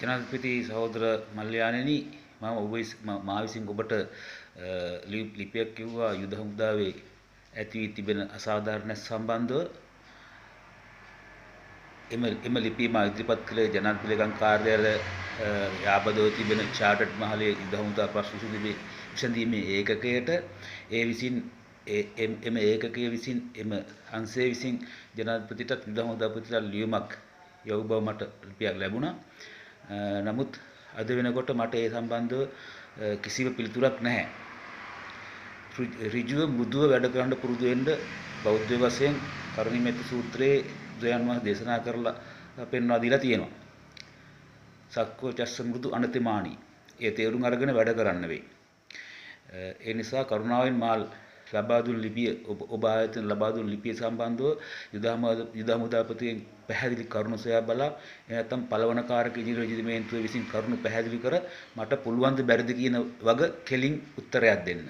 ජනාධිපති සහෝදර මල්යාණෙනි මා විසින් ඔබට ලිපියක් කිව්වා යුද හමුදාවේ ඇති වී තිබෙන අසාධාරණ සම්බන්ධව එම ලිපිය මා ඉදිරිපත් කළේ ජනාධිපති ලේකම් කාර්යාලය යාබදව තිබෙන චාටර්ඩ් මහලේ යුද හමුදා ප්‍රශ්න විසඳීමේ ඒකකයට ඒ විසින් එම ඒකකයේ විසින් එම අංශය විසින් ජනාධිපතිට යුද හමුදාපතිට ලියුමක් යවු බව මට ලිපියක් ලැබුණා. නමුත් අද වෙනකොට මට ඒ සම්බන්ධව කිසිම පිළිතුරක් නැහැ. ඍජුව මෘදුව වැඩ කරන්න පුරුදු වෙන්න බෞද්ධ වශයෙන් කරුණීයමෙත්ත සූත්‍රයේ බුදුන් වහන්සේ දේශනා කරලා පෙන්වා දීලා තියෙනවා. සක්කෝ චස්ස මෘදු අනතිමානී. ඒ තේරුම් අරගෙන වැඩ කරන්න වෙයි. ඒ නිසා කරුණාවෙන් මාල් ලබා දුන් ලිපිය ඔබ ආයතන ලබා දුන් ලිපිය සම්බන්ධව යුද හමුදාපතිගෙන් පැහැදිලි කරුණු සොයා බලා එනතම් පළවනකාරක ඉදිරි රෙජිමේන්තුව විසින් කරුණු පැහැදිලි කර මට පුළුවන් ද බැරිද කියන වග කෙලින් උත්තරයක් දෙන්න.